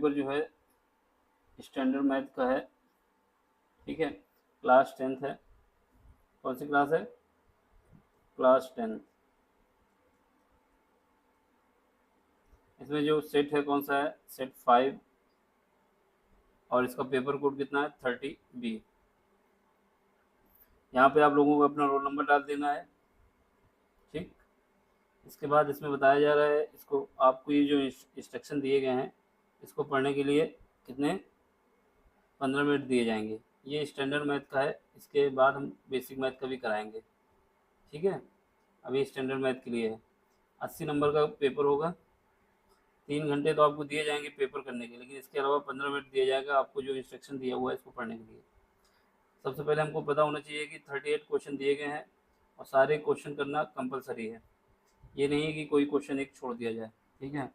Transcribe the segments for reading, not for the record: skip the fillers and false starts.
Paper जो है standard math का है, ठीक है। क्लास 10th है। कौन सी क्लास है? Class 10th। इसमें जो सेट है कौन सा है? सेट 5। और इसका पेपर कोड कितना है? 30B। यहाँ पे आप लोगों को अपना रोल नंबर डाल देना है, ठीक। इसके बाद इसमें बताया जा रहा है, इसको आपको ये जो इंस्ट्रक्शन दिए गए हैं इसको पढ़ने के लिए कितने 15 मिनट दिए जाएंगे। ये स्टैंडर्ड मैथ का है, इसके बाद हम बेसिक मैथ का भी कराएंगे, ठीक है। अभी स्टैंडर्ड मैथ के लिए है, 80 नंबर का पेपर होगा। 3 घंटे तो आपको दिए जाएंगे पेपर करने के, लेकिन इसके अलावा 15 मिनट दिया जाएगा आपको जो इंस्ट्रक्शन दिया हुआ है इसको पढ़ने के लिए। सबसे पहले हमको पता होना चाहिए कि 38 क्वेश्चन दिए गए हैं और सारे क्वेश्चन करना कंपलसरी है। ये नहीं है कि कोई क्वेश्चन एक छोड़ दिया जाए, ठीक है।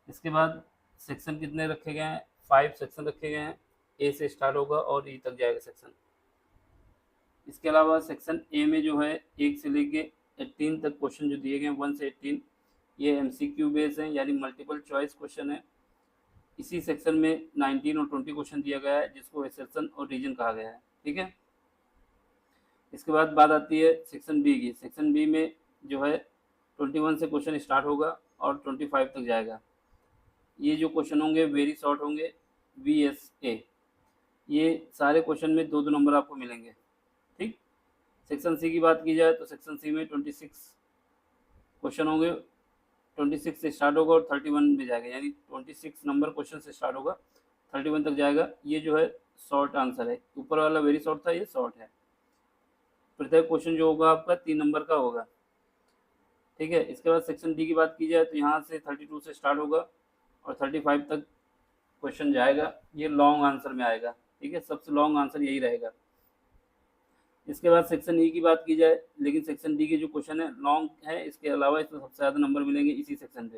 इसके बाद सेक्शन कितने रखे गए हैं? 5 सेक्शन रखे गए हैं। ए से स्टार्ट होगा और ई तक जाएगा सेक्शन। इसके अलावा सेक्शन ए में जो है 1 से लेके 18 तक क्वेश्चन जो दिए गए हैं, 1 से 18, ये MCQ बेस हैं, यानी मल्टीपल चॉइस क्वेश्चन है। इसी सेक्शन में 19 और 20 क्वेश्चन दिया गया है, जिसको एक्सेप्शन और रीजन कहा गया है, ठीक है। इसके बाद बात आती है सेक्शन बी की। सेक्शन बी में जो है 21 से क्वेश्चन स्टार्ट होगा और 25 तक जाएगा। ये जो क्वेश्चन होंगे वेरी शॉर्ट होंगे, VSA। ये सारे क्वेश्चन में 2-2 नंबर आपको मिलेंगे, ठीक। सेक्शन सी की बात की जाए तो सेक्शन सी में 26 क्वेश्चन होंगे। 26 से स्टार्ट होगा और 31 में जाएगा, यानी 26 नंबर क्वेश्चन से स्टार्ट होगा, 31 तक जाएगा। ये जो है शॉर्ट आंसर है। ऊपर वाला वेरी शॉर्ट था, ये शॉर्ट है। प्रत्येक क्वेश्चन जो होगा आपका 3 नंबर का होगा, ठीक है। इसके बाद सेक्शन डी की बात की जाए तो यहाँ से 32 से स्टार्ट होगा और 35 तक क्वेश्चन जाएगा। ये लॉन्ग आंसर में आएगा, ठीक है। सबसे लॉन्ग आंसर यही रहेगा। इसके बाद सेक्शन ई की बात की जाए, लेकिन सेक्शन डी के जो क्वेश्चन है लॉन्ग है, इसके अलावा इसमें सबसे ज़्यादा नंबर मिलेंगे इसी सेक्शन पे,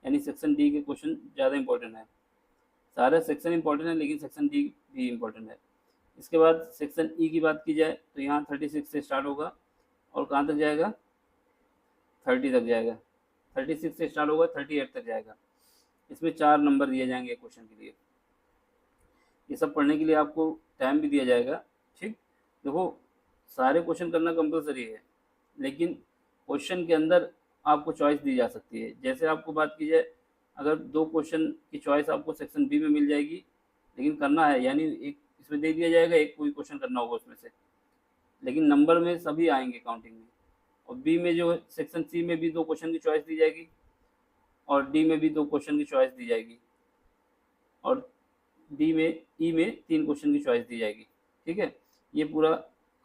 यानी सेक्शन डी के क्वेश्चन ज़्यादा इंपॉर्टेंट है। सारे सेक्शन इंपॉर्टेंट है, लेकिन सेक्शन डी भी इंपॉर्टेंट है। इसके बाद सेक्शन ई की बात की जाए तो यहाँ 36 से स्टार्ट होगा और कहाँ तक जाएगा? 30 तक जाएगा। 36 से स्टार्ट होगा, 38 तक जाएगा। इसमें 4 नंबर दिए जाएंगे क्वेश्चन के लिए। ये सब पढ़ने के लिए आपको टाइम भी दिया जाएगा, ठीक। देखो, सारे क्वेश्चन करना कंपलसरी है, लेकिन क्वेश्चन के अंदर आपको चॉइस दी जा सकती है। जैसे आपको बात की जाए, अगर 2 क्वेश्चन की चॉइस आपको सेक्शन बी में मिल जाएगी, लेकिन करना है, यानी एक इसमें दे दिया जाएगा, एक कोई क्वेश्चन करना होगा उसमें से, लेकिन नंबर में सभी आएंगे काउंटिंग में। और बी में जो सेक्शन सी में भी 2 क्वेश्चन की चॉइस दी जाएगी और डी में भी 2 क्वेश्चन की चॉइस दी जाएगी और डी में ई में 3 क्वेश्चन की चॉइस दी जाएगी, ठीक है। ये पूरा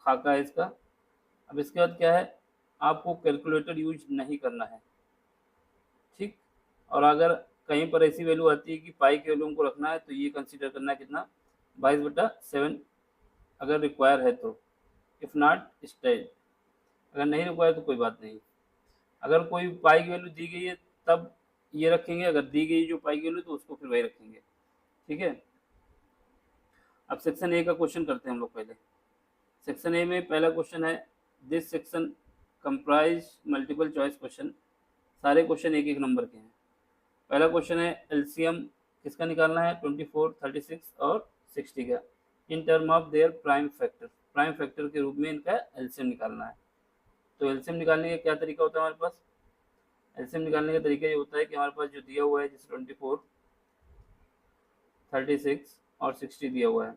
खाका है इसका। अब इसके बाद क्या है, आपको कैलकुलेटर यूज नहीं करना है, ठीक। और अगर कहीं पर ऐसी वैल्यू आती है कि पाई की वैल्यू हमको रखना है, तो ये कंसीडर करना है कितना? 22/7 अगर रिक्वायर है तो, इफ़ नॉट स्टेट। अगर नहीं रिक्वायर तो कोई बात नहीं। अगर कोई पाई की वैल्यू दी गई है तब ये रखेंगे, अगर दी गई जो पाई की वैल्यू तो उसको फिर वही रखेंगे, ठीक है। अब सेक्शन ए का क्वेश्चन करते हैं हम लोग पहले। सेक्शन ए में पहला क्वेश्चन है, this section comprise multiple choice question. सारे क्वेश्चन 1-1 नंबर के हैं। पहला क्वेश्चन है एलसीएम किसका निकालना है? 24, 36 और 60 का, in term of their prime factor. Prime factor के रूप में इनका एलसीएम निकालना है। तो एलसीएम निकालने का क्या तरीका होता है हमारे पास? एलसीएम निकालने का तरीका ये होता है कि हमारे पास जो दिया हुआ है, जैसे 24, 36 और 60 दिया हुआ है,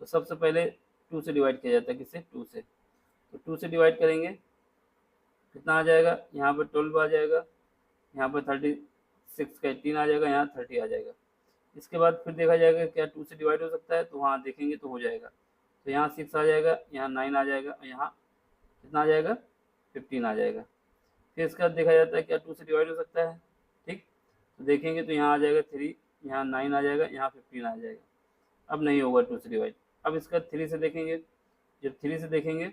तो सबसे पहले 2 से डिवाइड किया जाता है। किससे? 2 से। तो 2 से डिवाइड करेंगे, कितना आ जाएगा? यहाँ पर 12 आ जाएगा, यहाँ पर 36 का 18 आ जाएगा, यहाँ 30 आ जाएगा। इसके बाद फिर देखा जाएगा क्या 2 से डिवाइड हो सकता है, तो वहाँ देखेंगे तो हो जाएगा। तो यहाँ 6 आ जाएगा, यहाँ 9 आ जाएगा और यहाँ कितना आ जाएगा? 15 आ जाएगा। फिर इसके बाद देखा जाता है क्या 2 से डिवाइड हो सकता है, ठीक। तो देखेंगे तो यहाँ आ जाएगा 3, यहाँ 9 आ जाएगा, यहाँ 15 आ जाएगा। अब नहीं होगा 2 से डिवाइड। अब इसका 3 से देखेंगे। जब 3 से देखेंगे,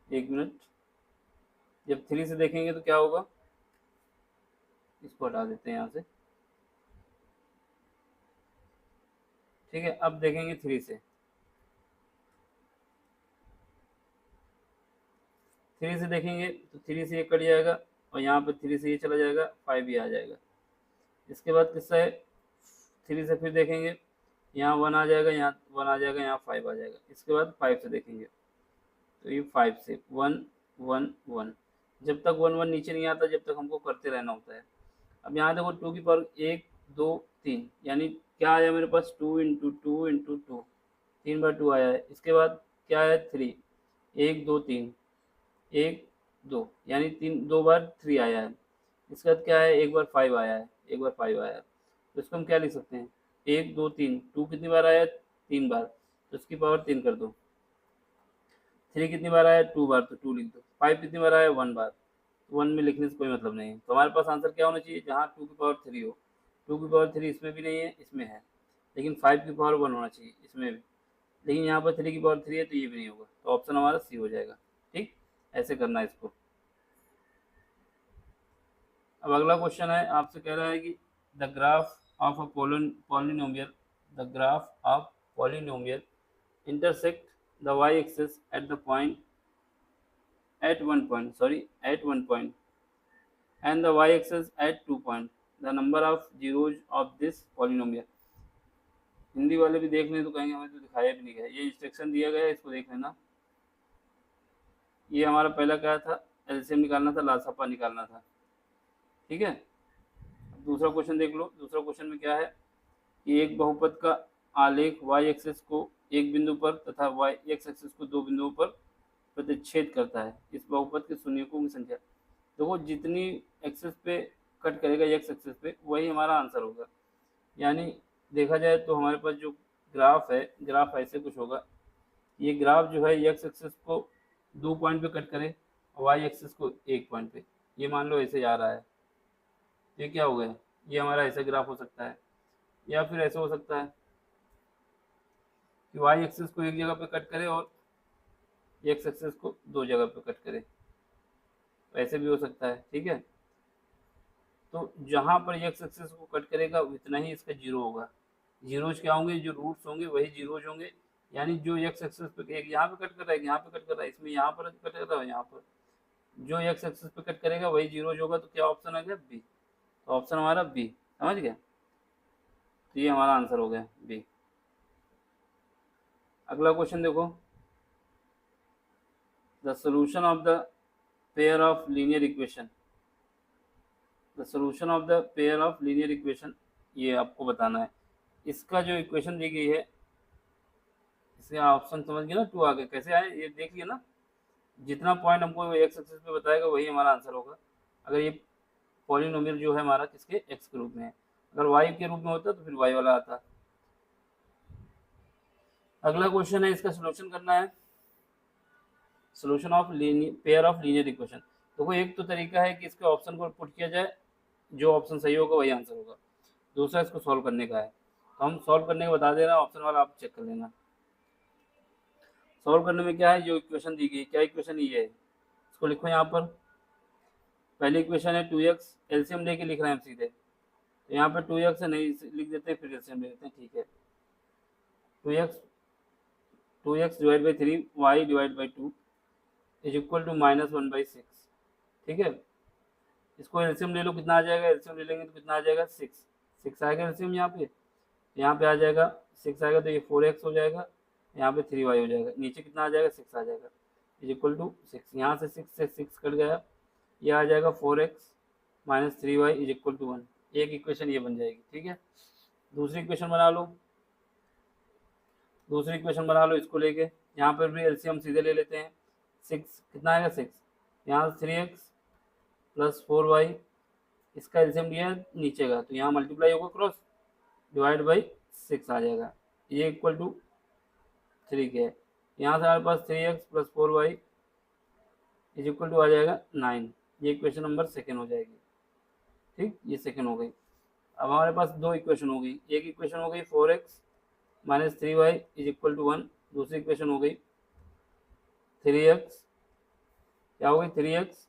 1 मिनट, जब 3 से देखेंगे तो क्या होगा? इसको हटा देते हैं यहाँ से, ठीक है। अब देखेंगे 3 से, 3 से देखेंगे तो 3 से ये कट जाएगा और यहाँ पर 3 से ये चला जाएगा, 5 ही आ जाएगा। इसके बाद किससा है? 3 से फिर देखेंगे, यहाँ 1 आ जाएगा, यहाँ 1 आ जाएगा, यहाँ 5 आ जाएगा। इसके बाद 5 से देखेंगे तो ये 5 से 1 1 1, जब तक 1 1 नीचे नहीं आता जब तक हमको करते रहना होता है। अब यहाँ देखो 2 की पावर 1 2 3, यानी क्या आया मेरे पास 2 इंटू 2 इंटू 2, 3 बार 2 आया है। इसके बाद क्या है 3, 1 2 3, 1 2, यानी 2 बार 3 आया है। इसके बाद क्या है, एक बार 5 आया है, एक बार 5 आया है। तो इसको हम क्या लिख सकते हैं, 1 2 3, 2 कितनी बार आया है, 3 बार, तो इसकी पावर 3 कर दो। 3 कितनी बार आया है, 2 बार, तो 2 लिख दो। 5 कितनी बार आया है, 1 बार, तो 1 में लिखने से कोई मतलब नहीं है। तो हमारे पास आंसर क्या होना चाहिए, जहाँ 2 की पावर 3 हो। 2 की पावर 3 इसमें भी नहीं है, इसमें है, लेकिन 5 की पावर 1 होना चाहिए इसमें भी, लेकिन यहाँ पर 3 की पावर 3 है तो ये भी नहीं होगा, तो ऑप्शन हमारा सी हो जाएगा। ठीक, ऐसे करना है इसको। अब अगला क्वेश्चन है, आपसे कह रहा है कि the graph of a polynomial, the graph of polynomial intersect the y-axis at the point at one point and the y-axis at 2 point, the number of zeros of this polynomial। Hindi वाले भी देख लें तो कहेंगे हमें तो दिखाया भी नहीं गया, ये इंस्ट्रक्शन दिया गया है, इसको देख लेना। ये हमारा पहला क्या था, एलसीएम निकालना था, लासापा निकालना था। ठीक है, दूसरा क्वेश्चन देख लो। दूसरा क्वेश्चन में क्या है कि एक बहुपद का आलेख y एक्सिस को एक बिंदु पर तथा y एक्स एक्सिस को दो बिंदुओं पर प्रतिच्छेद करता है। इस बहुपद के शून्यकों की संख्या, तो वो जितनी एक्सिस पे कट करेगा x एक्सिस पे वही हमारा आंसर होगा। यानी देखा जाए तो हमारे पास जो ग्राफ है, ग्राफ ऐसे कुछ होगा। ये ग्राफ जो है x एक्सिस को 2 पॉइंट पे कट करे और y एक्सिस को 1 पॉइंट पे, ये मान लो ऐसे जा रहा है। ये क्या हो गया, ये हमारा ऐसा ग्राफ हो सकता है, या फिर ऐसा हो सकता है कि y एक्सिस को एक जगह पे कट करे और x एक्सिस को दो जगह पे कट करे, ऐसे भी हो सकता है। ठीक है, तो जहाँ पर x एक्सिस को कट करेगा उतना ही इसका जीरो होगा। जीरोज क्या होंगे, जो रूट्स होंगे वही जीरोज होंगे। यानी जो x एक्सिस पे एक यहाँ पे कट कर रहा है, यहाँ पे कट कर रहा है, इसमें यहाँ पर कट कर रहा है, यहाँ पर जो x एक्सिस पे कट करेगा वही जीरोज होगा। तो क्या ऑप्शन आ गया, बी। तो ऑप्शन हमारा बी, समझ गया, तो ये हमारा आंसर हो गया बी। अगला क्वेश्चन देखो, the solution of the pair of linear equation, the solution of the pair of linear equation, ये आपको बताना है। इसका जो इक्वेशन दी गई है, इसके ऑप्शन समझ गए ना, 2 आगे कैसे आए ये देख लिया ना। जितना पॉइंट हमको एक्स एक्सिस पे बताएगा वही हमारा आंसर होगा। अगर ये पॉलिनोमियल जो है हमारा किसके, एक्स के रूप में है, अगर वाई के रूप में होता तो फिर वाई वाला आता। अगला क्वेश्चन है, इसका सोल्यूशन करना है, solution of pair of linear equation. देखो एक तो तरीका है कि इसके ऑप्शन को पुट किया जाए, जो ऑप्शन सही होगा वही आंसर होगा। दूसरा इसको सॉल्व करने का है, तो हम सॉल्व करने का बता दे रहे हैं, ऑप्शन वाला आप चेक कर लेना। सॉल्व करने में क्या है, जो इक्वेशन दी गई, क्या इक्वेशन ये है, इसको लिखो यहाँ पर। पहली इक्वेशन है 2x, एलसीएम लेके लिख रहे हैं हम सीधे, तो यहाँ पर 2x है, नहीं लिख देते फिर एलसीएम ले लेते हैं। ठीक है, 2x divide by 3 y divide by 2 is equal to -1/6। ठीक है, इसको एलसीएम ले लो, कितना आ जाएगा, एलसीएम ले लेंगे तो कितना आ जाएगा, 6 आएगा एलसीएम। यहाँ पे आ जाएगा 6 आएगा, तो ये 4x हो जाएगा, यहाँ पे 3y हो जाएगा, नीचे कितना आ जाएगा, 6 आ जाएगा, इज इक्वल टू 6। यहाँ से 6 से 6 कट गया, ये आ जाएगा 4x minus 3y is equal to 1। एक इक्वेशन ये बन जाएगी। ठीक है, दूसरी इक्वेशन बना लो, दूसरी इक्वेशन बना लो इसको लेके। यहाँ पर भी एलसीएम सीधे ले लेते हैं। 6 कितना आएगा, 6, यहाँ से 3x प्लस 4y, इसका एलसीएम लिया नीचे का, तो यहाँ मल्टीप्लाई होगा क्रॉस, डिवाइड बाई 6 आ जाएगा, ये इक्वल टू 3 के है। यहाँ से हमारे पास 3x plus 4y is equal to आ जाएगा 9। ये इक्वेशन नंबर सेकेंड हो जाएगी। ठीक, ये सेकेंड हो गई। अब हमारे पास दो इक्वेशन हो गई, एक इक्वेशन हो गई 4x minus 3y is equal to 1, दूसरी इक्वेशन हो गई 3x, क्या हो गई 3x,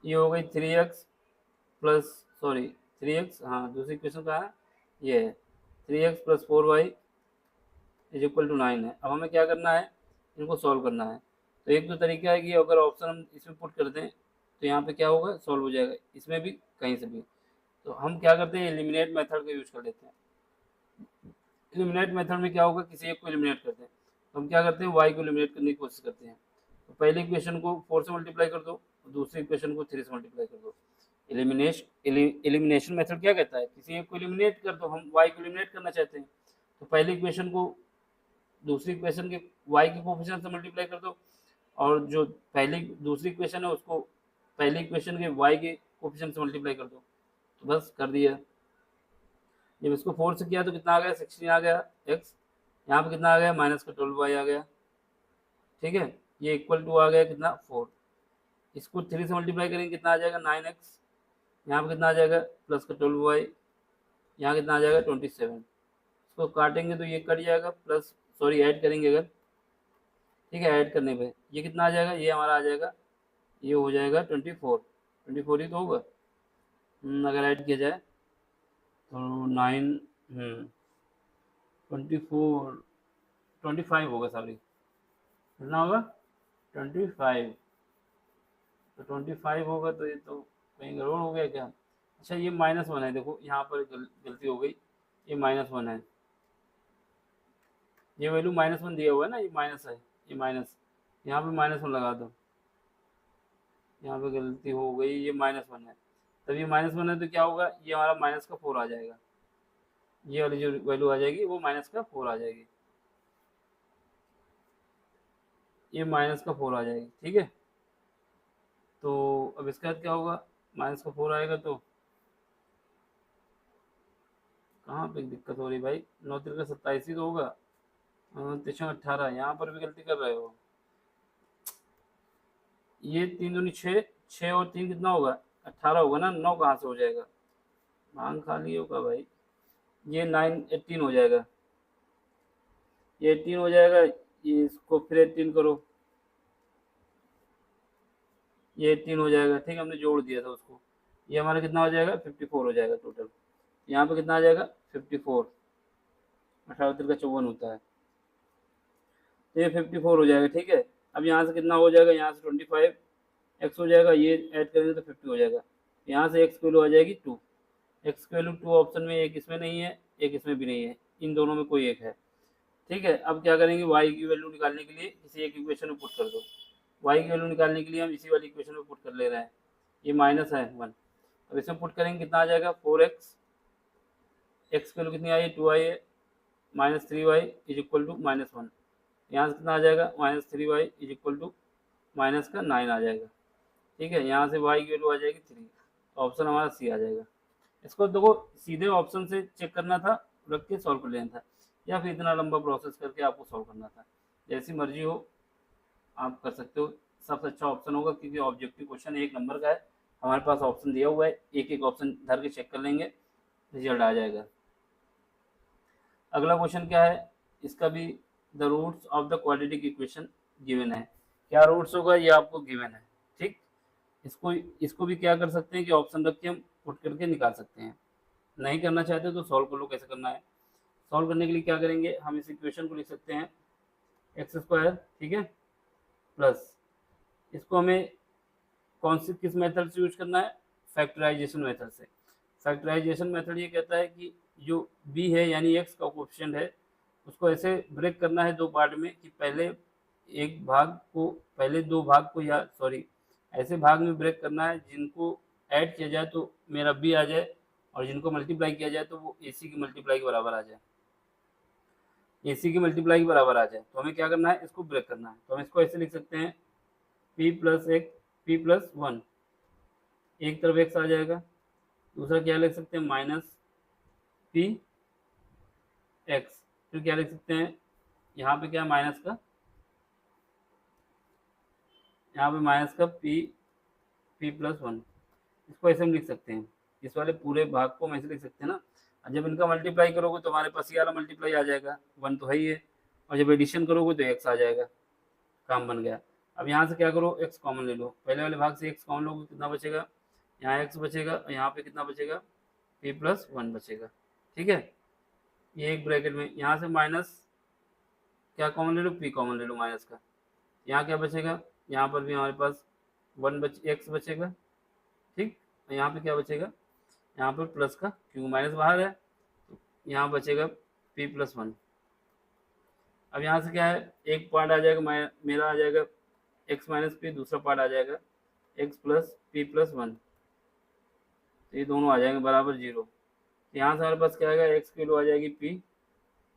ये हो गई 3x प्लस 3x, हाँ दूसरी इक्वेशन कहाँ है, ये है 3x plus 4y is equal to 9 है। अब हमें क्या करना है, इनको सॉल्व करना है। तो एक तो तरीका है कि अगर ऑप्शन हम इसमें पुट कर दें तो यहाँ पे क्या होगा, सॉल्व हो जाएगा, इसमें भी कहीं से भी। तो हम क्या करते हैं, एलिमिनेट मेथड का यूज कर लेते हैं। एलिमिनेट मेथड में क्या होगा, किसी एक को एलिमिनेट करते हैं, तो हम क्या करते हैं, y को एलिमिनेट करने की कोशिश करते हैं। तो पहले इक्वेशन को 4 से मल्टीप्लाई कर दो, दूसरी इक्वेशन को 3 से मल्टीप्लाई कर दो। एलिमिनेशन मेथड क्या कहता है, किसी एक को एलिमिनेट कर दो, हम y को एलिमिनेट करना चाहते हैं, तो पहली इक्वेशन को दूसरी इक्वेशन के y के कोफिशिएंट से मल्टीप्लाई कर दो, और जो पहली दूसरी इक्वेशन है उसको पहली इक्वेशन के y के कोफिशिएंट से मल्टीप्लाई कर दो, तो बस कर दिया। जब इसको 4 से किया तो कितना आ गया, 16 आ गया x, यहाँ पे कितना आ गया, माइनस का 12y आ गया, ठीक है। ये इक्वल टू आ गया कितना, 4। इसको 3 से मल्टीप्लाई करेंगे कितना आ जाएगा, 9x, यहाँ पे कितना आ जाएगा, प्लस का 12y, यहाँ कितना आ जाएगा, 27। इसको काटेंगे तो ये कट जाएगा, प्लस सॉरी ऐड करेंगे अगर, ठीक है, ऐड करने पे ये कितना आ जाएगा, ये हमारा आ जाएगा, ये हो जाएगा 24 ही तो होगा। अगर ऐड किया जाए तो 9 25 होगा, सॉरी कितना होगा, 25। तो 25 होगा, तो ये तो कहीं गड़बड़ हो गया क्या। अच्छा ये -1 है, देखो यहाँ पर गलती हो गई, ये -1 है, ये वैल्यू -1 दिया हुआ है ना, ये माइनस है, ये माइनस, यहाँ पे -1 लगा दो, यहाँ पे गलती हो गई, ये -1 है, तब ये -1 है तो क्या होगा, ये हमारा माइनस का 4 आ जाएगा, ये वाली जो वैल्यू आ जाएगी वो माइनस का 4 आ जाएगी, ये माइनस का 4 आ जाएगी, ठीक है। तो अब इसके बाद क्या होगा, माइनस का 4 आएगा तो कहाँ पे दिक्कत हो रही भाई, 9 3 का 27 ही तो होगा, 3 18, यहाँ पर भी गलती कर रहे हो। ये 3 दूनी 6, 6 और 3 कितना होगा, 18 होगा ना, 9 कहाँ से हो जाएगा, मांग खाली होगा भाई, ये 9 18 हो जाएगा, ये 18 हो जाएगा, ये इसको फिर 18 करो, ये 18 हो जाएगा, ठीक है, हमने जोड़ दिया था उसको, ये हमारा कितना हो जाएगा, 54 हो जाएगा टोटल। यहाँ पे कितना आ जाएगा, 54, 18 का 54 होता है, तो ये 54 हो जाएगा, ठीक है। अब यहाँ से कितना हो जाएगा, यहाँ से 25 x हो जाएगा, ये ऐड करेंगे तो 50 हो जाएगा, यहाँ से x की वैल्यू आ जाएगी 2, x की वैल्यू 2 ऑप्शन में, एक इसमें नहीं है, एक इसमें भी नहीं है, इन दोनों में कोई एक है, ठीक है। अब क्या करेंगे, y की वैल्यू निकालने के लिए किसी एक इक्वेशन में पुट कर दो, y की वैल्यू निकालने के लिए हम इसी वाली इक्वेशन में पुट कर ले रहे हैं, ये माइनस है 1, अब इसमें पुट करेंगे कितना आ जाएगा, 4x, x की वैल्यू कितनी आई है, 2 आई है, -3y इज इक्वल टू -1, यहाँ से कितना आ जाएगा, -3y is equal to minus का 9 आ जाएगा, ठीक है। यहाँ से y की वैल्यू आ जाएगी 3, ऑप्शन हमारा सी आ जाएगा। इसको देखो सीधे ऑप्शन से चेक करना था, रख के सॉल्व कर लेना था, या फिर इतना लंबा प्रोसेस करके आपको सॉल्व करना था, जैसी मर्जी हो आप कर सकते हो, सबसे अच्छा ऑप्शन होगा, क्योंकि ऑब्जेक्टिव क्वेश्चन 1 नंबर का है, हमारे पास ऑप्शन दिया हुआ है, एक एक ऑप्शन धर के चेक कर लेंगे, रिजल्ट आ जाएगा। अगला क्वेश्चन क्या है, इसका भी the roots of the quadratic equation given है, क्या रूट्स होगा ये आपको गिवन है, ठीक। इसको भी क्या कर सकते हैं कि ऑप्शन रख के हम पुट करके निकाल सकते हैं, नहीं करना चाहते तो सॉल्व कर लो, कैसे करना है। सॉल्व करने के लिए क्या करेंगे, हम इस इक्वेशन को लिख सकते हैं x², ठीक है, प्लस इसको हमें किस मेथड से यूज करना है, फैक्टराइजेशन मेथड से। फैक्टराइजेशन मेथड ये कहता है कि जो b है यानी x का कोएफिशिएंट है, उसको ऐसे ब्रेक करना है दो पार्ट में, कि पहले दो भाग को या सॉरी ऐसे भाग में ब्रेक करना है जिनको ऐड किया जाए तो मेरा b आ जाए, और जिनको मल्टीप्लाई किया जाए तो वो ac की मल्टीप्लाई के बराबर आ जाए, ac की मल्टीप्लाई के बराबर आ जाए। तो हमें क्या करना है, इसको ब्रेक करना है, तो हम इसको ऐसे लिख सकते हैं p+1, एक तरफ x आ जाएगा, दूसरा क्या लिख सकते हैं, -p x, फिर क्या लिख सकते हैं, यहाँ पे क्या माइनस का, यहाँ पे माइनस का p+1, इसको ऐसे हम लिख सकते हैं, इस वाले पूरे भाग को हम ऐसे लिख सकते हैं ना। जब इनका मल्टीप्लाई करोगे तो हमारे पास ये वाला मल्टीप्लाई आ जाएगा, 1 तो है ही है, और जब एडिशन करोगे तो x आ जाएगा, काम बन गया। अब यहाँ से क्या करो, x कॉमन ले लो, पहले वाले भाग से x कॉमन लोगे कितना बचेगा, यहाँ x बचेगा, और यहाँ पे कितना बचेगा, p+1 बचेगा, ठीक है। ये एक ब्रैकेट में, यहाँ से माइनस क्या कॉमन ले लो, p कॉमन ले लो माइनस का, यहाँ क्या बचेगा, यहाँ पर भी हमारे पास x बचेगा, ठीक, और यहाँ पे क्या बचेगा, यहाँ पर प्लस का, क्योंकि माइनस बाहर है, तो यहाँ बचेगा p+1। अब यहाँ से क्या है, एक पार्ट आ जाएगा मेरा आ जाएगा x माइनस पी, दूसरा पार्ट आ जाएगा x प्लस p+1, तो ये दोनों आ जाएंगे बराबर 0। तो यहाँ से हमारे पास क्या आएगा, x की वैल्यू आ जाएगी p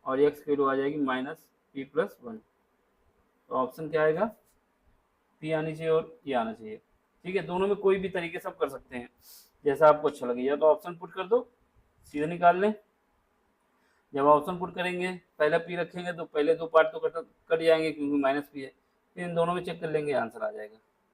और x की वैल्यू आ जाएगी -p+1। तो ऑप्शन क्या आएगा, p आनी चाहिए और ये आना चाहिए। ठीक है, दोनों में कोई भी तरीके से आप कर सकते हैं, जैसा आपको अच्छा लगे। या तो ऑप्शन पुट कर दो, सीधे निकाल लें। जब ऑप्शन पुट करेंगे, पहला p रखेंगे तो पहले दो पार्ट तो कट जाएंगे क्योंकि माइनस p है, फिर इन दोनों में चेक कर लेंगे, आंसर आ जाएगा।